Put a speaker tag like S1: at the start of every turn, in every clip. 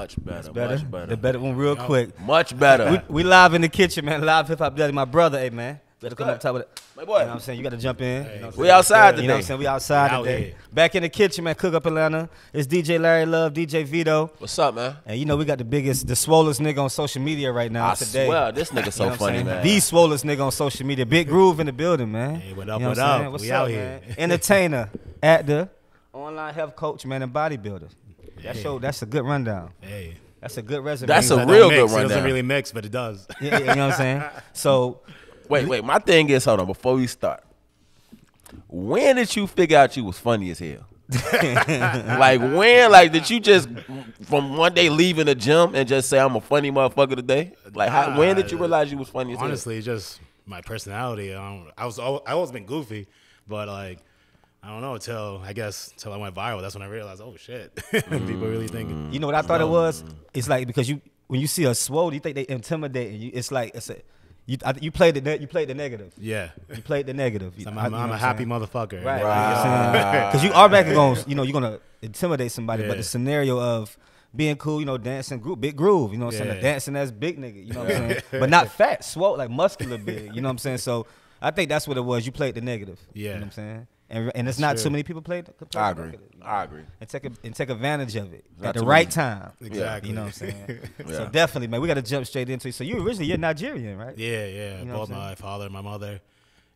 S1: Much better.
S2: Better?
S1: Much better.
S2: The better one real quick.
S1: Much better.
S2: We live in the kitchen, man. Live Hip Hop Daily. My brother, hey, man. Better come up top of it.
S1: My boy.
S2: You know what I'm saying? You got to jump in.
S3: Hey,
S2: You know
S1: We outside today.
S2: You know what I'm saying? We outside today. Back in the kitchen, man. Cook Up Atlanta. It's DJ Larry Love, DJ Vito.
S1: What's up, man?
S2: And you know we got the swollest nigga on social media right now today.
S1: I swear, this nigga so
S2: You know what I'm
S1: funny,
S2: saying?
S1: man.
S2: The swollest nigga on social media. Big Groove in the building, man.
S3: Hey, what up,
S2: You know
S3: what
S2: I'm
S3: up?
S2: saying? What's
S3: We
S2: up,
S3: out
S2: man?
S3: here.
S2: Entertainer, actor, online health coach, man, and bodybuilder. That's a good rundown.
S3: Hey.
S2: That's a good resume.
S1: That's a
S3: That
S1: real
S3: don't
S1: good
S3: mix. It
S1: rundown.
S3: doesn't really mix, but it does.
S2: Yeah, you know what I'm saying? So,
S1: Wait. My thing is, hold on, before we start. When did you figure out you was funny as hell? Like when? Like did you just from one day leaving the gym and just say I'm a funny motherfucker today? Like when did you realize you was funny as hell?
S3: Honestly, it's just my personality. I always been goofy, but like I don't know until I went viral. That's when I realized, oh shit, people really thinking.
S2: you know what I thought it was? It's like because when you see a swole, you think they intimidating you. It's like you played the negative.
S3: Yeah,
S2: You played the negative.
S3: I'm a happy motherfucker.
S2: Right.
S1: Right.
S2: Because you automatically you're gonna intimidate somebody, but
S3: Yeah.
S2: the scenario of being cool, dancing big groove, you know what I'm saying?
S3: Yeah.
S2: Dancing as big nigga, you know what I'm saying? But not fat, swole, like muscular big, you know what I'm saying? So I think that's what it was. You played the negative. You know
S3: Yeah.
S2: what I'm saying? And it's not
S3: true.
S2: too many people could play
S1: I
S2: the
S1: agree.
S2: negative.
S1: I agree.
S2: And take advantage of it
S1: Not
S2: at the
S1: too
S2: right
S1: many.
S2: time.
S3: Exactly.
S2: You know what I'm saying?
S1: Yeah.
S2: So definitely, man, we got to jump straight into it. So you're Nigerian, right?
S3: Yeah.
S2: You know
S3: Both
S2: what I'm
S3: my father and my mother,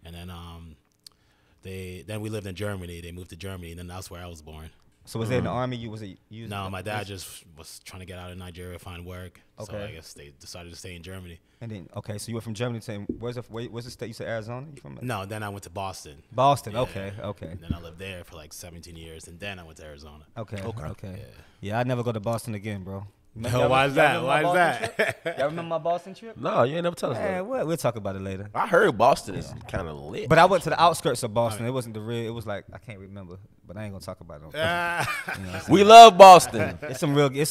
S3: and then we lived in Germany. They moved to Germany, and then that's where I was born.
S2: So was it in the army? You
S3: No, my dad just was trying to get out of Nigeria, find work. So
S2: Okay.
S3: I guess they decided to stay in Germany.
S2: And then so you went from Germany to where's the state? You said Arizona. You from
S3: No, then I went to Boston.
S2: Boston?
S3: Yeah.
S2: Okay.
S3: And then I lived there for like 17 years, and then I went to Arizona.
S2: Okay.
S3: Yeah.
S2: Yeah, I never go to Boston again, bro.
S3: Why is that? Why is that?
S2: Y'all remember my Boston trip?
S1: No, you ain't never tell us that.
S2: Man, we'll talk about it later.
S1: I heard Boston is kind of lit.
S2: But I went to the outskirts of Boston. It wasn't the real. It was like I can't remember, but I ain't gonna talk about it. You know what I'm saying?
S1: We love Boston.
S2: It's some real. It's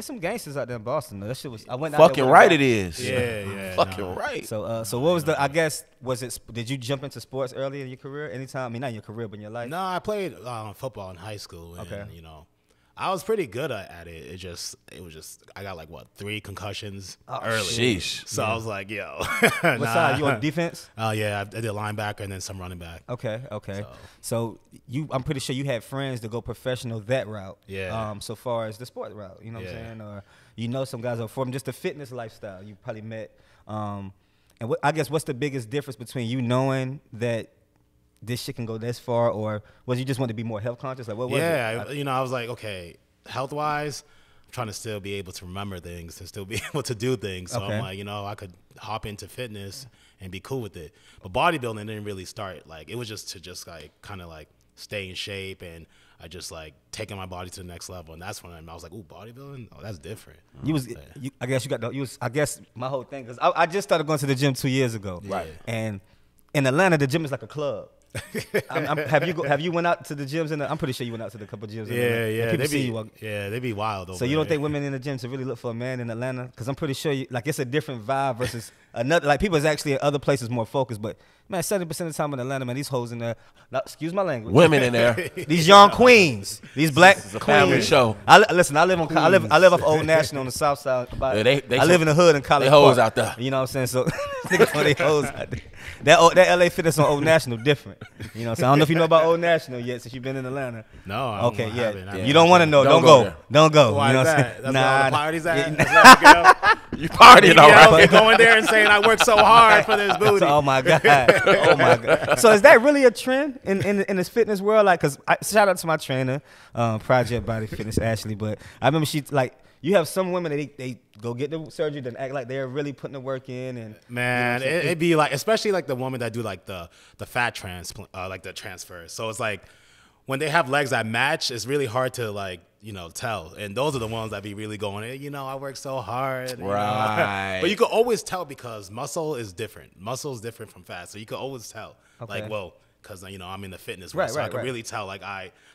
S2: some gangsters out there in Boston. Though. That shit was. I went out
S1: Fucking
S2: there
S1: right it is.
S3: Yeah.
S1: Fucking right.
S2: So what was the? I guess was it? Did you jump into sports early in your career? Anytime? I mean, not in your career, but in your life.
S3: No, I played football in high school, and
S2: Okay.
S3: I was pretty good at it. It was just I got like 3 concussions early.
S1: Sheesh.
S3: So I was like, yo.
S2: What side? You on defense?
S3: Oh yeah, I did linebacker and then some running back.
S2: Okay. So I'm pretty sure you had friends to go professional that route.
S3: Yeah.
S2: So far as the sport route, you know what I'm saying, or some guys are from just the fitness lifestyle. You probably met. And I guess what's the biggest difference between you knowing that this shit can go this far, or was you just want to be more health conscious? Like what was it?
S3: I was like, okay, health wise, I'm trying to still be able to remember things and still be able to do things. So
S2: Okay.
S3: I'm like, I could hop into fitness and be cool with it. But bodybuilding didn't really start. Like it was just to like kind of like stay in shape, and I just like taking my body to the next level. And that's when I was like, ooh, bodybuilding? Oh, that's different.
S2: I guess my whole thing, because I just started going to the gym 2 years ago.
S3: Right.
S2: And in Atlanta, the gym is like a club. Have you went out to the gyms? I'm pretty sure you went out to the couple gyms.
S3: Yeah.
S2: People see you.
S3: They be wild over
S2: So you don't
S3: there.
S2: think women in the gym to really look for a man in Atlanta? Because I'm pretty sure it's a different vibe versus another. Like people is actually in other places more focused, but man, 70% of the time in Atlanta, man, these hoes in there. Excuse my language.
S1: Women in there.
S2: These young queens, these black
S1: It's a family
S2: queens.
S1: show.
S2: I live off Old National on the south side.
S1: Yeah,
S2: I live in the hood in College
S1: they hoes
S2: Park.
S1: out there.
S2: You know what I'm saying? So niggas know they hoes out there. That LA Fitness on Old National different. You know what I'm saying? I don't know if you know about Old National yet since you've been in Atlanta.
S3: No.
S2: Okay, yeah.
S3: haven't.
S2: You don't want to know.
S1: Don't
S2: Don't
S1: go
S2: go.
S1: there.
S2: Don't go.
S3: Why
S2: you know
S3: is
S2: what I'm
S3: that?
S2: saying?
S3: That's where all the
S2: Nah.
S3: parties at?
S2: Yeah.
S1: You partying all right.
S3: Going there and saying I worked so hard for this booty.
S2: Oh my god! Oh my god! So is that really a trend in this fitness world? Like, cause shout out to my trainer, Project Body Fitness Ashley. But I remember you have some women that they go get the surgery, then act like they're really putting the work in, and
S3: Man, it'd be like, especially like the woman that do like the fat transplant, like the transfer. So it's like when they have legs that match, it's really hard to like, tell. And those are the ones that be really going, hey, I work so hard.
S1: Right.
S3: But you can always tell because muscle is different. Muscle is different from fat. So you can always tell.
S2: Okay.
S3: Like, well, because, I'm in the fitness world.
S2: Right,
S3: So I
S2: right,
S3: can
S2: right.
S3: really tell, like,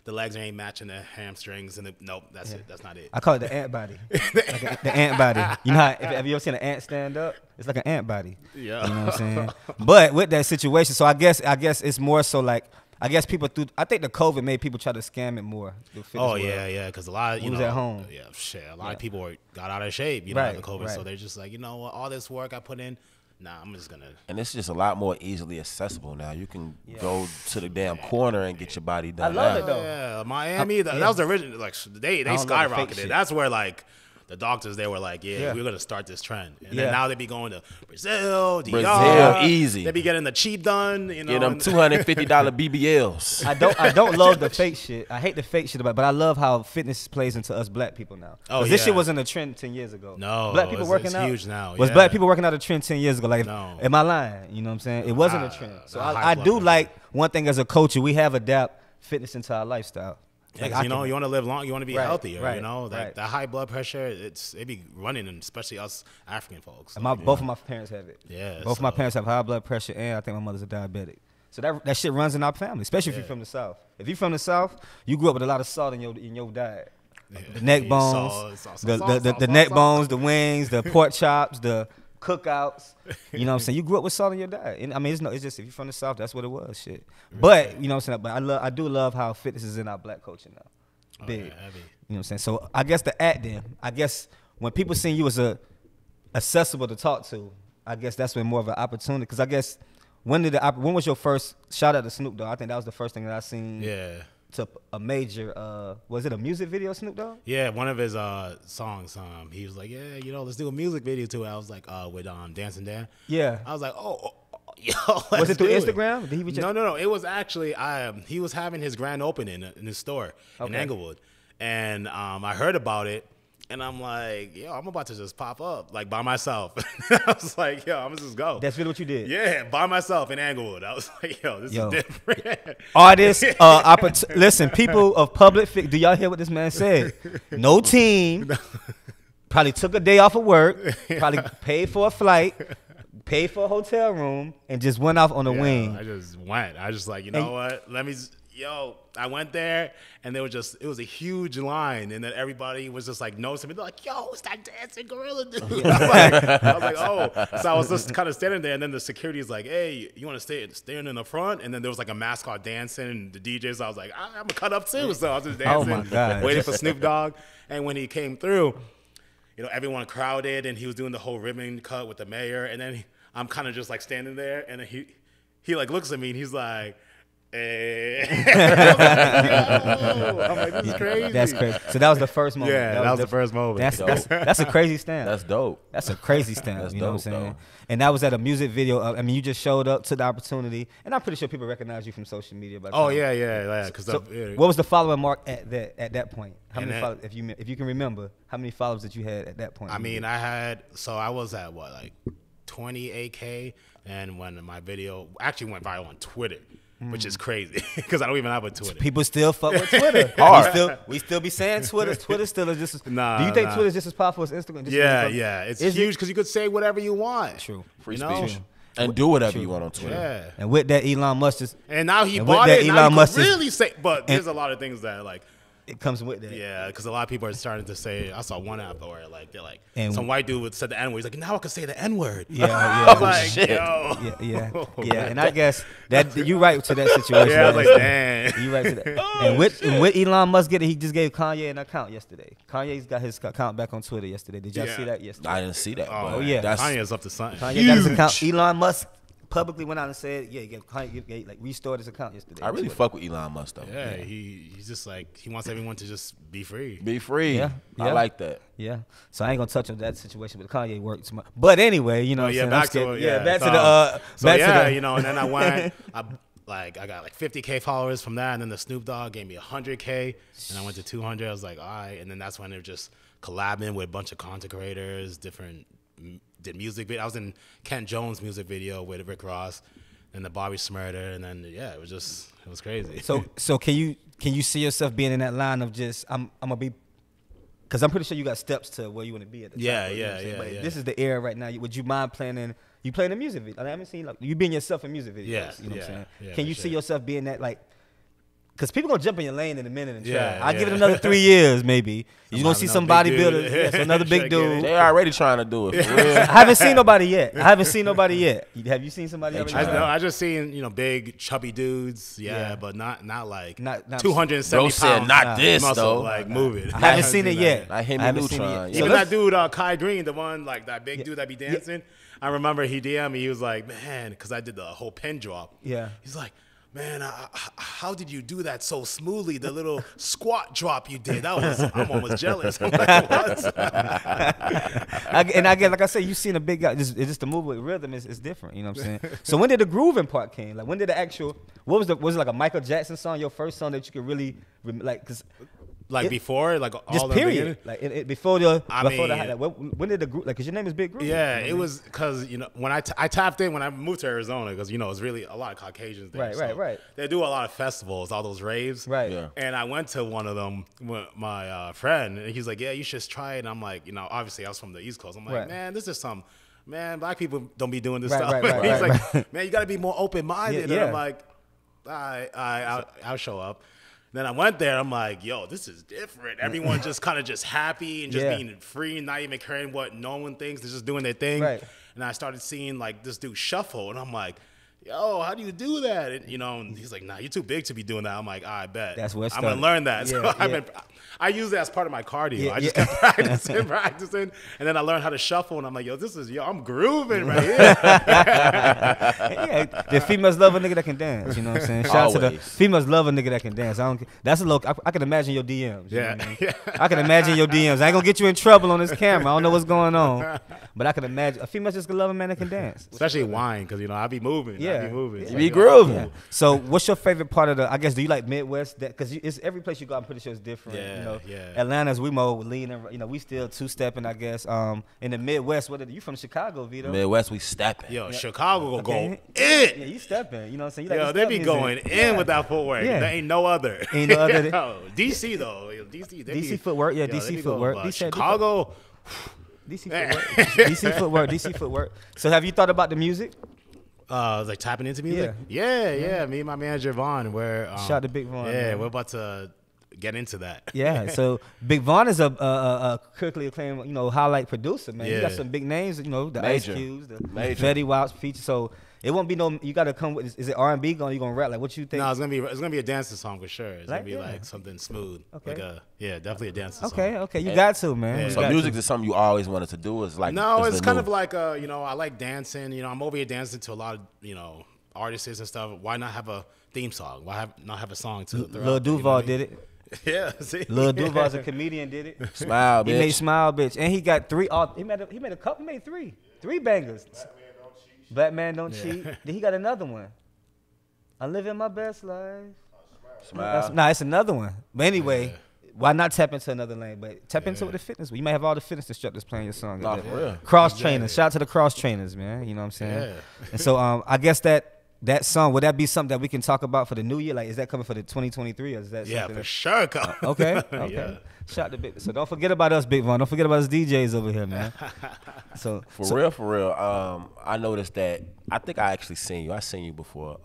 S3: the legs ain't matching the hamstrings. And nope, that's it. That's not it.
S2: I call it the ant body. The ant body. You know have you ever seen an ant stand up? It's like an ant body.
S3: Yeah.
S2: You know what I'm saying? But with that situation, so I guess it's more so like, I guess people I think the COVID made people try to scam it more.
S3: Oh yeah, because a lot of
S2: was at home.
S3: Yeah, shit. A lot of people got out of shape, you know, after COVID.
S2: Right.
S3: So they're just like, you know what, all this work I put in, nah, I'm just gonna.
S1: And it's just a lot more easily accessible now. You can go to the damn corner and get your body done.
S2: I love it
S1: now.
S2: though.
S3: Yeah, Miami. That was the original. Like they
S2: love the fake
S3: skyrocketed.
S2: shit.
S3: That's where like. The doctors, they were like, we're going to start this trend. And then now they be going to Brazil, DR.
S1: Easy.
S3: They be getting the cheap done, you know.
S1: Get them $250 BBLs.
S2: I don't love the fake shit. I hate the fake shit about it, but I love how fitness plays into us black people now.
S3: Oh,
S2: this shit wasn't a trend 10 years ago.
S3: No.
S2: Black people working
S3: it's
S2: out.
S3: huge now.
S2: Was black people working out a trend 10 years ago? Like,
S3: No.
S2: am I lying? You know what I'm saying? It wasn't a trend. So I
S3: blood
S2: do
S3: pressure.
S2: like one thing as a culture, we have adapt fitness into our lifestyle.
S3: Yeah, 'cause, you know, you want to live long, you want to be healthier, you know.
S2: Right.
S3: That high blood pressure, it be running, and especially us African folks.
S2: And both of my parents have it.
S3: Yeah,
S2: Both of my parents have high blood pressure, and I think my mother's a diabetic. So that shit runs in our family, especially if you're from the South. If you're from the South, you grew up with a lot of salt in your diet. The neck bones, the neck bones, the wings, the pork chops, the cookouts. You know what I'm saying? You grew up with salt in your diet. And, I mean, it's just if you're from the South, that's what it was. Shit. But you know what I'm saying? But I do love how fitness is in our black culture now. Big.
S3: Yeah,
S2: you know what I'm saying? So I guess the act then. I guess when people see you as accessible to talk to, I guess that's when more of an opportunity. Because I guess when was your first shout out to Snoop Dogg? I think that was the first thing that I seen.
S3: Yeah.
S2: To a major, was it a music video, Snoop Dogg?
S3: Yeah, one of his songs. He was like, yeah, you know, let's do a music video too. I was like, with Dancing Dan.
S2: Yeah.
S3: I was like, yo,
S2: was it through Instagram? Did he just...
S3: No. It was actually he was having his grand opening in his store in Englewood, and I heard about it, and I'm like, yo, I'm about to just pop up like by myself. I was like, yo, I'm gonna just go.
S2: That's really what you did.
S3: Yeah, by myself in Englewood. I was like, yo, this is different.
S2: Artists, listen, people of public figure. Do y'all hear what this man said? No team. Probably took a day off of work. Probably paid for a flight. Paid for a hotel room and just went off on a wing.
S3: I just went. I just like, you know what? I went there and it was a huge line, and then everybody was just like noticing me. They're like, yo, it's that dancing gorilla dude. I was like, oh. So I was just kind of standing there, and then the security is like, hey, you want to stay in the front? And then there was like a mascot dancing, and the DJ, so I was like, I'm going to cut up too. So I was just dancing,
S2: my God.
S3: waiting for Snoop Dogg. And when he came through, you know, everyone crowded, and he was doing the whole ribbon cut with the mayor, and then I'm kind of just like standing there, and then he like looks at me, and he's like, hey. I'm like, this is crazy.
S2: That's crazy. So that was the first moment.
S3: Yeah, that was the first moment.
S2: That's a crazy stamp.
S1: That's dope.
S2: That's a crazy stamp.
S1: That's
S2: you know
S1: dope,
S2: what I'm saying?
S1: though.
S2: And that was at a music video. I mean, you just showed up to the opportunity, and I'm pretty sure people recognize you from social media.
S3: Oh yeah.
S2: So what was the following mark at that point? How many followers, if you can remember, how many followers that you had at that point?
S3: I mean, I was at what, like 28K, and when my video actually went viral on Twitter, which is crazy because I don't even have a Twitter.
S2: People still fuck with Twitter. We still be saying Twitter. Twitter still is just. Do you think Twitter is just as powerful as Instagram?
S3: Yeah. It's huge because you could say whatever you want.
S2: True.
S1: Free
S3: know?
S1: speech. And do whatever you want on Twitter.
S3: Yeah.
S2: And with that, Elon Musk just.
S3: And now he
S2: and
S3: bought
S2: with that,
S3: it. Now
S2: Elon
S3: you
S2: Musk
S3: could
S2: is-
S3: really say, but there's a lot of things that like.
S2: It comes with that.
S3: Yeah, because a lot of people are starting to say. I saw one app where like they're like
S2: And-
S3: some white dude said the N word. He's like, now I can say the N word.
S2: Yeah.
S3: I was like,
S1: shit.
S3: yo.
S2: Yeah. And I guess that you right to that situation.
S3: Yeah, I was like, damn.
S2: You right to that. And with Elon Musk getting, he just gave Kanye an account yesterday. Kanye's got his account back on Twitter yesterday. Did y'all see that yesterday?
S1: I didn't see that.
S3: Oh,
S1: but
S2: yeah.
S1: That's,
S3: Kanye's up to something.
S2: Kanye got his account. Elon Musk publicly went out and said, Kanye like restored his account yesterday.
S1: I really fuck with Elon Musk though.
S3: Yeah, he's just like, he wants everyone to just be free.
S1: Be free.
S2: Yeah.
S1: I like that.
S2: Yeah. So I ain't gonna touch on that situation, but Kanye worked too much. But anyway, you know what I'm saying?
S3: Back to
S2: the
S3: you know, and then I went, I got like 50K followers from that, and then the Snoop Dogg gave me 100K, and I went to 200. I was like, all right, and then that's when they're just collabing with a bunch of content creators, did music video. I was in Kent Jones' music video with Rick Ross and the Bobby Smurder, and then it was crazy.
S2: So can you see yourself being in that line of just I'm gonna be, because I'm pretty sure you got steps to where you want to be at the top.
S3: Yeah,
S2: you know what I'm saying?
S3: yeah,
S2: But
S3: yeah.
S2: this is the era right now. Would you mind playing a music video? I haven't seen like you being yourself in music videos.
S3: Yeah,
S2: you know what I'm saying?
S3: yeah,
S2: Can
S3: for
S2: you see
S3: sure.
S2: yourself being that like Because people gonna jump in your lane in a minute and try.
S3: Yeah,
S2: I'll give it
S3: yeah.
S2: another 3 years, maybe. You're gonna see some
S3: Another big
S2: bodybuilders.
S3: dude.
S2: Yeah, so another big
S3: Try to get
S2: dude.
S3: it.
S1: They already trying to do it. For real.
S2: I haven't seen nobody yet. Have you seen somebody already?
S1: try.
S3: I just seen big chubby dudes,
S2: Yeah.
S3: but not like
S2: Not-
S3: 270
S1: Bro
S3: pounds.
S1: said not this
S3: muscle,
S1: though.
S3: like move it.
S2: I haven't seen it yet.
S1: I hit me
S2: haven't seen it
S1: Neutron.
S2: yet.
S1: Yeah.
S3: Even
S2: let's-
S3: that dude, Kai Green, the one like that big dude that be dancing. I remember he DM'd me. He was like, "Man," because I did the whole pin drop.
S2: Yeah.
S3: He's like, "Man, how did you do that so smoothly? The little squat drop you did. I'm almost jealous." I'm like, "What?"
S2: I get, like I said, you seen a big guy. It's just the move with rhythm is different. You know what I'm saying? So when did the grooving part came? Like when did the actual? Was it like a Michael Jackson song? Your first song that you could really like? Cause
S3: Like before, like all
S2: just
S3: the
S2: period.
S3: beginning?
S2: Like before the
S3: I
S2: before
S3: mean-
S2: the when did the group? Like, cause your name is Big Groove.
S3: Yeah,
S2: you know
S3: it
S2: what
S3: was because when I tapped in when I moved to Arizona because it's really a lot of Caucasians there.
S2: Right.
S3: They do a lot of festivals, all those raves.
S2: Right.
S1: Yeah.
S3: And I went to one of them with my friend, and he's like, "Yeah, you should try it." And I'm like, obviously I was from the East Coast. I'm like,
S2: Right.
S3: "Man, this is some." Man, black people don't be doing this
S2: Right,
S3: stuff.
S2: right,
S3: He's
S2: right,
S3: like, "Man, you got to be more open-minded."
S2: Yeah,
S3: And I'm
S2: yeah.
S3: like, I'll show up. Then I went there. I'm like, yo, this is different. Everyone just kind of just happy and just
S2: Yeah.
S3: being free and not even caring what no one thinks. They're just doing their thing.
S2: Right.
S3: And I started seeing like this dude shuffle, and I'm like, yo, how do you do that? And, and he's like, nah, you're too big to be doing that. I'm like, I bet.
S2: That's where it
S3: I'm gonna
S2: started.
S3: learn that.
S2: Yeah,
S3: So
S2: yeah.
S3: I use it as part of my cardio.
S2: Yeah,
S3: I just
S2: yeah.
S3: kept practicing, and then I learned how to shuffle, and I'm like, I'm grooving right here.
S2: Yeah, the females love a nigga that can dance. You know what I'm saying? Shout out to the
S1: Always.
S2: females love a nigga that can dance. I don't. That's a look. I can imagine your DMs. You know
S3: Yeah.
S2: what I mean? I can imagine your DMs. I ain't gonna get you in trouble on this camera. I don't know what's going on, but I can imagine a female just gonna love a man that can dance.
S3: Especially wine, because I be moving.
S2: Yeah.
S3: I be moving.
S2: Yeah.
S3: So
S1: You be
S3: I-
S1: grooving.
S2: Yeah. So, what's your favorite part of the? I guess do you like Midwest? Because it's every place you go. I'm pretty sure it's different.
S3: Yeah, yeah.
S2: Atlanta's we more leaning. We still two stepping. I guess. In the Midwest, you from Chicago, Vito?
S1: Midwest, we stepping.
S3: Yo, Chicago will
S2: Okay.
S3: go
S2: Yeah,
S3: in.
S2: you stepping. You know what I'm saying? You like
S3: Yo,
S2: the
S3: they
S2: step
S3: be
S2: music.
S3: going in
S2: Yeah.
S3: with that footwork.
S2: Yeah.
S3: There ain't no other.
S2: Ain't no other.
S3: Yo, DC though. Yo, DC. They
S2: DC
S3: be,
S2: footwork. Yeah,
S3: yo, they
S2: DC
S3: be
S2: footwork.
S3: going, but
S2: DC had
S3: Chicago.
S2: DC footwork. DC footwork. DC footwork. So, have you thought about the music?
S3: Like tapping into music. Yeah. Me and my manager Vaughn.
S2: Shout out to Big Vaughn,
S3: Yeah,
S2: man.
S3: we're about to get into that.
S2: Yeah, so Big Vaughn is a critically acclaimed, highlight producer, man. You got
S3: Yeah.
S2: some big names, the
S1: Major.
S2: Ice Cubes, the
S1: Major.
S2: Fetty Wap's feature. So it won't be no. You got to come with. Is it R&B? You gonna rap? Like what you think?
S3: No, it's gonna be a dancing song for sure. It's
S2: Like,
S3: gonna be
S2: yeah.
S3: like something smooth.
S2: Okay.
S3: Like definitely a dancing song.
S2: Okay, you got to, man.
S3: Yeah.
S2: You
S1: So
S2: got
S1: music
S2: to.
S1: is something you always wanted to do. Is like
S3: No, it's
S1: the
S3: kind
S1: new-
S3: of like I like dancing. I'm over here dancing to a lot of artists and stuff. Why not have a theme song? Why not have a song to?
S2: Lil Duval did it.
S3: Yeah, see.
S2: Lil Duval's a comedian, did it.
S1: Smile,
S2: He made
S1: bitch.
S2: Smile, bitch, and he got three. He made a couple. He made three bangers. Black Man Don't Cheat. Then he got another one. I'm living my best life.
S1: Smile.
S2: Nah, it's another one. But anyway, why not tap into another lane? But tap into it with the fitness. You might have all the fitness instructors playing your song.
S1: Nah, for real.
S2: Cross trainers. Shout out to the cross trainers, man. You know what I'm saying?
S3: Yeah.
S2: And so I guess that song, would that be something that we can talk about for the new year? Like, is that coming for the 2023 or is that
S3: Yeah,
S2: something
S3: for
S2: that-
S3: sure. Come.
S2: Okay.
S3: Yeah.
S2: Shout out to Big. So don't forget about us, Big Von. Don't forget about us DJs over here, man. So
S1: For real. I noticed that. I think I actually seen you. I seen you before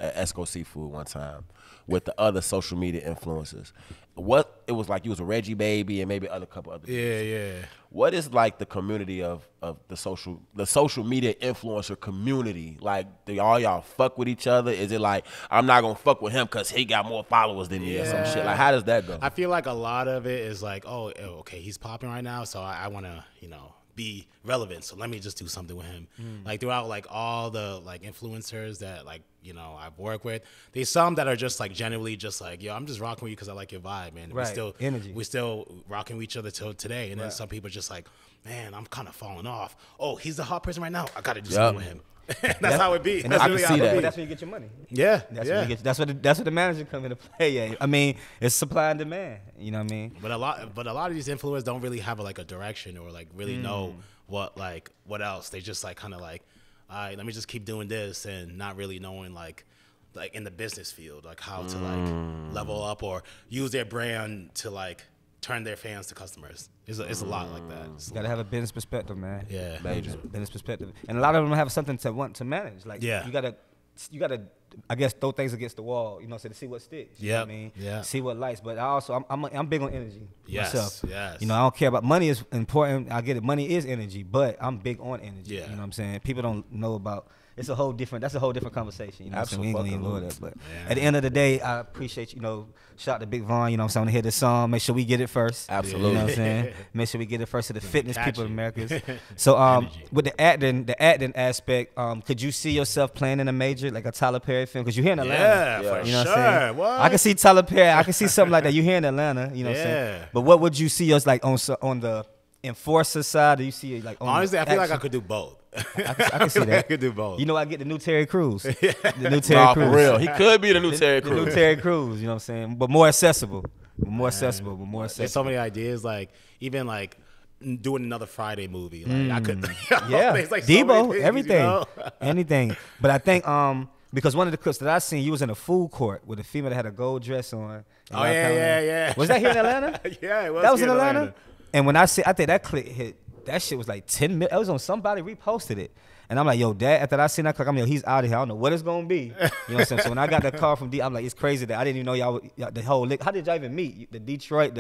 S1: at Esco Seafood one time with the other social media influencers. What it was like, you was a Reggie Baby and maybe couple other.
S3: Yeah.
S1: What is like the community of the social media influencer community? Like, do all y'all fuck with each other? Is it like, I'm not gonna fuck with him because he got more followers than me or some shit? Like, how does that go?
S3: I feel like a lot of it is like, okay, he's popping right now, so I want to, be relevant. So let me just do something with him. Like throughout like all the like influencers that like, I've worked with, there's some that are just like genuinely just like, yo, I'm just rocking with you because I like your vibe, man.
S2: Right.
S3: We still rocking with each other till today. And then some people are just like, man, I'm kind of falling off. Oh, he's the hot person right now. I got to do something with him. That's how it be.
S2: and
S3: That's
S1: I
S3: really
S1: can
S3: how
S1: see
S3: it
S1: that.
S3: be.
S2: that's where you get your money.
S3: Yeah.
S2: That's
S3: yeah.
S2: where you get. That's where the manager come into play. Yeah. I mean, it's supply and demand. You know what I mean?
S3: But a lot of these influencers don't really have like a direction or like really know what else. They just like kind of like, all right, let me just keep doing this and not really knowing like in the business field, like how to like level up or use their brand to like turn their fans to customers. It's a lot like that.
S2: You gotta have a business perspective, man.
S3: Yeah.
S1: Major.
S2: Business perspective, and a lot of them have something to want to manage. Like,
S3: Yeah.
S2: you gotta you gotta, I guess, throw things against the wall, you know, so to see what sticks. You know what I mean?
S3: Yeah.
S2: See what lights. But I also, I'm big on energy myself.
S3: Yes.
S2: You know, I don't care about money is important. I get it. Money is energy, but I'm big on energy.
S3: Yeah.
S2: You know what I'm saying? People don't know about. That's a whole different conversation. You know what I'm saying? We ain't gonna even go there. But at the end of the day, I appreciate, you know, shout out to Big Von, you know what I'm saying? I wanna hear this song. Make sure we get it first.
S1: Absolutely.
S2: You know what I'm saying? Make sure we get it first to the fitness people in America. So with the acting aspect, could you see yourself playing in a major, like a Tyler Perry film? Because you're here in Atlanta.
S3: Yeah, for
S2: you know
S3: sure.
S2: What I'm saying?
S3: What?
S2: I can see Tyler Perry. I can see something like that. You're here in Atlanta. You know what I'm saying? But what would you see us like on the enforcer side? Do you see it like on
S3: Honestly, I feel like I
S2: action?
S3: could do both.
S2: I can see that.
S3: I could do both.
S2: You know, I get the new Terry Crews. The new Terry
S1: Nah,
S2: Crews.
S1: for real. He could be the new Terry
S2: The
S1: Crews.
S2: new Terry Crews, you know what I'm saying? But more accessible. More accessible.
S3: There's so many ideas, like even like doing another Friday movie. Like I could.
S2: Yeah,
S3: There's, like, so
S2: Debo,
S3: many things,
S2: everything,
S3: you know?
S2: anything. But I think because one of the clips that I seen, you was in a food court with a female that had a gold dress on.
S3: Oh yeah.
S2: Was that here in Atlanta?
S3: Yeah, it was.
S2: That was
S3: here
S2: in Atlanta. And when I think that clip hit, that shit was like 10 million. It was on somebody reposted it. And I'm like, yo, Dad, after I seen that clip, I'm like, yo, he's out of here. I don't know what it's going to be. You know what I'm saying? So when I got the call from D, I'm like, it's crazy that I didn't even know y'all the whole lick. How did y'all even meet? The Detroit,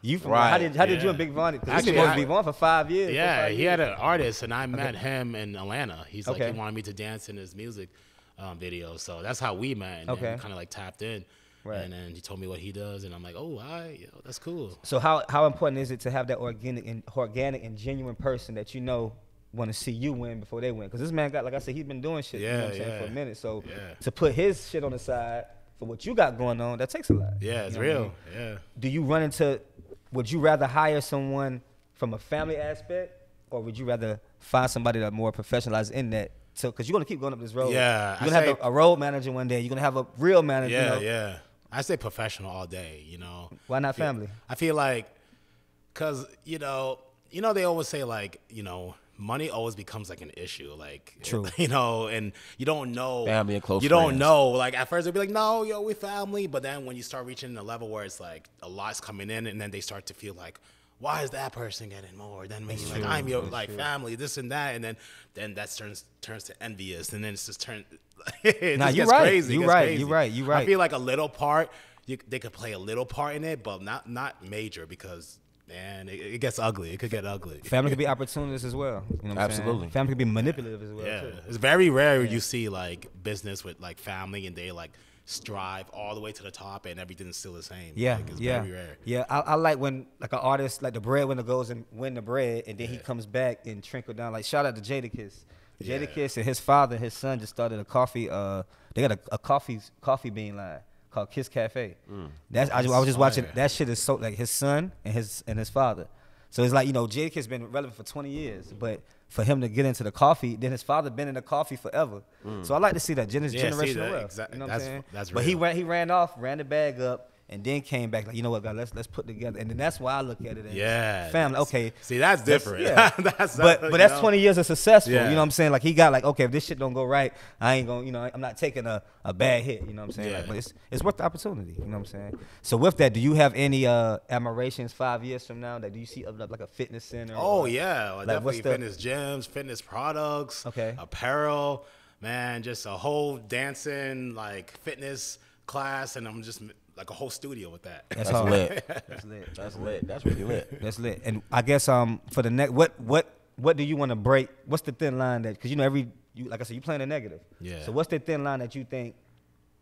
S2: you from
S1: Right.
S2: How did you and Big Von? Because
S3: Actually,
S2: we supposed to be Von for 5 years.
S3: Yeah,
S2: 5
S3: he
S2: years.
S3: had an artist, and I met him in Atlanta. He's like,
S2: Okay.
S3: he wanted me to dance in his music video. So that's how we met, and then
S2: Okay.
S3: kind of like tapped in.
S2: Right.
S3: And then he told me what he does, and I'm like, oh, that's cool.
S2: So how important is it to have that organic and genuine person that you know want to see you win before they win? Because this man got, like I said, he's been doing shit, you know what I'm saying, for a minute. So to put his shit on the side for what you got going on, that takes a lot.
S3: Yeah, it's
S2: You know what I
S3: real.
S2: mean?
S3: Yeah.
S2: Do you run into, would you rather hire someone from a family aspect, or would you rather find somebody that's more professionalized in that? So, because you're going to keep going up this road.
S3: Yeah,
S2: You're going to have a road manager one day. You're going to have a real manager.
S3: Yeah,
S2: you know?
S3: yeah. I say professional all day, you know.
S2: Why not family?
S3: I feel like, because, you know, they always say, like, you know, money always becomes like an issue. Like,
S2: True.
S3: You know, and you don't know.
S1: Family and close
S3: You don't
S1: friends.
S3: know. Like, at first they'll be like, no, yo, we family. But then when you start reaching a level where it's like a lot's coming in, and then they start to feel like, why is that person getting more? Then maybe like, I'm your like family, this and that, and then that turns to envious, and then it's just it
S2: Nah,
S3: just
S2: you're
S3: gets
S2: right.
S3: crazy.
S2: You're
S3: It gets
S2: right.
S3: crazy.
S2: You're right.
S3: I feel like a little part, they could play a little part in it, but not major, because man, it gets ugly. It could get ugly.
S2: Family can be opportunists as well. You know what I'm
S1: Absolutely.
S2: saying? Family can be manipulative as well.
S3: Yeah,
S2: Too.
S3: it's very rare you see like business with like family and they like strive all the way to the top and everything's still the same.
S2: Yeah,
S3: Like, it's
S2: yeah,
S3: very rare.
S2: yeah. I like when like an artist, like the breadwinner goes and win the bread, and then he comes back and trickle down. Like shout out to Jadakiss. Jadakiss and his father, his son just started a coffee. They got a coffee bean line called Kiss Cafe. I was just watching. That shit is so like his son and his father. So it's like, you know, Jadakiss been relevant for 20 years, but for him to get into the coffee, then his father been in the coffee forever. So I like to see that generational
S3: that,
S2: wealth.
S3: exactly.
S2: You know what
S3: That's-
S2: I'm saying?
S3: that's
S2: but
S3: real.
S2: he ran off, ran the bag up, and then came back like, you know what, God, let's put together. And then that's why I look at it as family. Okay.
S3: See, that's different.
S2: Yeah.
S3: that's
S2: But
S3: you
S2: that's
S3: know?
S2: 20 years of successful.
S3: Yeah.
S2: You know what I'm saying? Like he got like, okay, if this shit don't go right, I ain't gonna, you know, I'm not taking a bad hit. You know what I'm saying?
S3: Yeah.
S2: Like, but it's worth the opportunity. You know what I'm saying? So with that, do you have any admirations 5 years from now? That do you see like a fitness center?
S3: Oh
S2: or,
S3: yeah,
S2: like,
S3: definitely
S2: what's the-
S3: fitness gyms, fitness products,
S2: Okay.
S3: apparel, man, just a whole dancing like fitness class, and I'm just like a whole studio with that.
S2: That's
S1: That's
S2: hard.
S1: lit.
S2: That's lit.
S1: That's lit. That's really lit.
S2: That's lit. And I guess for the next, what do you want to break? What's the thin line that, because you know like I said, you playing a negative.
S3: Yeah.
S2: So what's the thin line that you think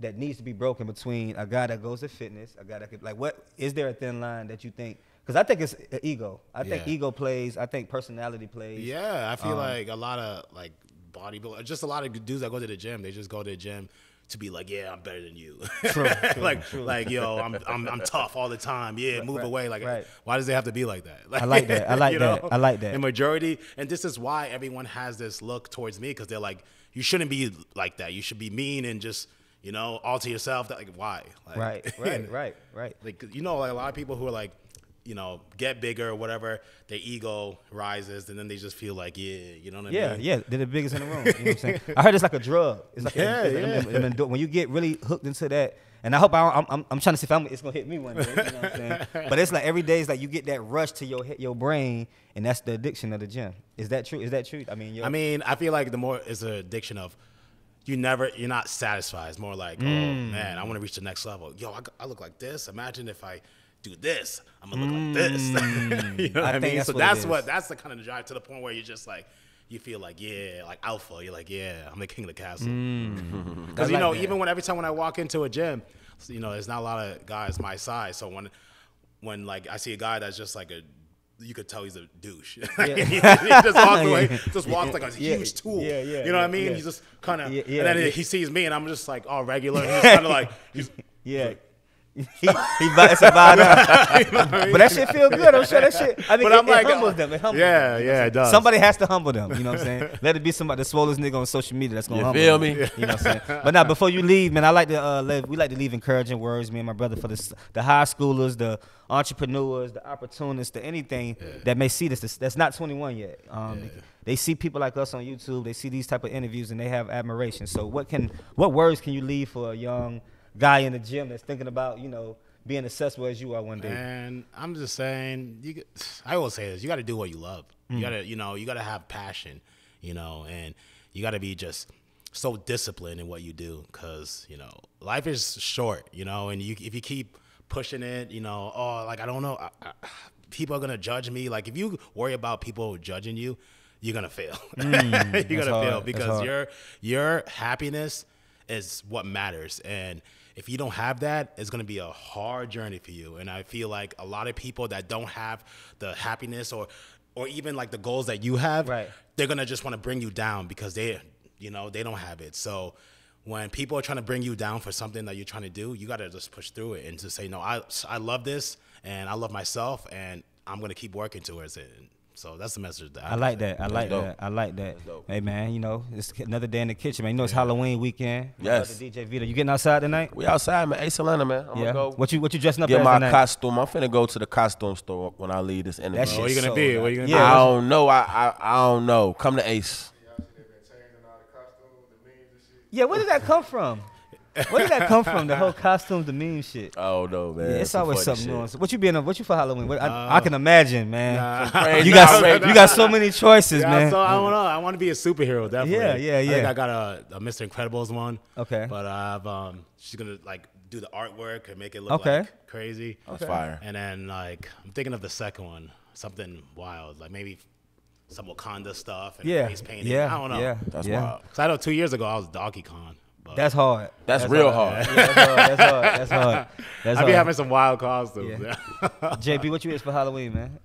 S2: that needs to be broken between a guy that goes to fitness, a guy that could, like, what is there a thin line that you think? Because I think it's ego. I think
S3: Yeah.
S2: ego plays. I think personality plays.
S3: Yeah, I feel like a lot of like bodybuilders, just a lot of dudes that go to the gym, they just go to the gym to be like, yeah, I'm better than you.
S2: True,
S3: like yo, I'm tough all the time. Yeah, move
S2: right,
S3: away. Like,
S2: right.
S3: why does it have to be like that?
S2: I like that. I like
S3: you
S2: that.
S3: know?
S2: I like that.
S3: The majority, and this is why everyone has this look towards me, because they're like, you shouldn't be like that. You should be mean and just, you know, all to yourself. That, like, why? Like,
S2: Right.
S3: Like, you know, like a lot of people who are like, you know, get bigger or whatever, their ego rises, and then they just feel like, yeah, you know what I mean?
S2: Yeah, they're the biggest in the room. You know what I'm saying? I heard it's like a drug. It's like when you get really hooked into that, and I hope I'm trying to see if it's gonna hit me one day. You know what I'm saying? But it's like every day is like you get that rush to your brain, and that's the addiction of the gym. Is that true? I mean,
S3: I feel like the more it's an addiction of you're not satisfied. It's more like, oh man, I want to reach the next level. Yo, I look like this. Imagine if I do this, I'm gonna look like this. You know what I mean? So that's the kind of drive to the point where you're just like, you feel like, yeah, like alpha. You're like, yeah, I'm the king of the castle. Because even every time when I walk into a gym, there's not a lot of guys my size. So when like I see a guy that's just like you could tell he's a douche. He just walks away, walks like a huge tool. You know what I mean? He just kind of, and then he sees me, and I'm just like all regular. And he's kind of like,
S2: it's about but that shit feel good. I'm sure that shit. I think it humbles them. It humbles them.
S3: It does.
S2: Somebody has to humble them. You know what I'm saying? Let it be somebody, the swollest nigga on social media that's gonna humble them.
S1: Me?
S2: You know what I'm saying? But now, before you leave, man, I like to we like to leave encouraging words, me and my brother, for the high schoolers, the entrepreneurs, the opportunists, the anything that may see this that's not 21 yet. They see people like us on YouTube. They see these type of interviews and they have admiration. So what words can you leave for a young guy in the gym that's thinking about, being successful as you are one day?
S3: And I'm just saying, I always say this: you got to do what you love. You gotta, you gotta have passion, and you gotta be just so disciplined in what you do, because life is short, and if you keep pushing it, like I don't know, people are gonna judge me. Like if you worry about people judging you, you're gonna fail. You're gonna fail because your happiness is what matters. And if you don't have that, it's going to be a hard journey for you. And I feel like a lot of people that don't have the happiness or even like the goals that you have, they're going to just want to bring you down because they don't have it. So when people are trying to bring you down for something that you're trying to do, you got to just push through it and to say, no, I love this and I love myself and I'm going to keep working towards it. So that's the message that
S2: I like that. I like that. Hey man, it's another day in the kitchen, man. It's Halloween weekend.
S1: Yes.
S2: DJ Vito, you getting outside tonight?
S1: We outside, man. Ace Atlanta, man. I'm gonna go.
S2: What you dressing up
S1: get
S2: as
S1: my
S2: tonight?
S1: costume. I'm finna go to the costume store when I leave this interview.
S2: That shit
S3: Where you gonna be? Where you gonna be?
S1: I don't know. I don't know. Come to Ace.
S2: Yeah, where did that come from? Where did that come from? The whole costume, the meme shit.
S1: Oh no, man.
S2: It's always something new. What you for Halloween? I can imagine, man.
S1: You
S2: got so many choices, man.
S3: So I don't know. I want to be a superhero, definitely.
S2: Yeah.
S3: I think I got a Mr. Incredibles one.
S2: Okay.
S3: But I have she's gonna like do the artwork and make it look like crazy.
S1: That's fire.
S3: And then like I'm thinking of the second one, something wild, like maybe some Wakanda stuff and face painting. I don't know.
S2: Yeah.
S1: That's wild.
S3: So I know 2 years ago I was Donkey Kong.
S2: That's hard.
S1: That's real hard.
S2: Yeah, that's hard.
S3: I be having some wild costumes.
S2: Yeah. JB, what you is for Halloween, man?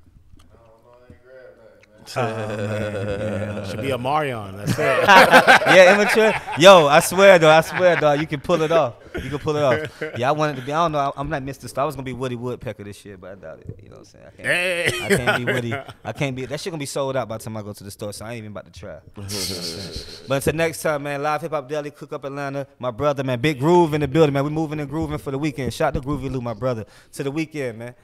S3: Should be a Marion. That's it.
S2: Yeah, immature. Yo, I swear, dog, you can pull it off. Yeah, I wanted to be. I don't know. I'm not Mr. Star. I was gonna be Woody Woodpecker this year, but I doubt it. You know what I'm saying? I can't be Woody. I can't be. That shit gonna be sold out by the time I go to the store, so I ain't even about to try. But until next time, man. Live Hip Hop Daily, Cook Up Atlanta. My brother, man. Big Groove in the building, man. We moving and grooving for the weekend. Shout to Groovy Lou, my brother. To the weekend, man.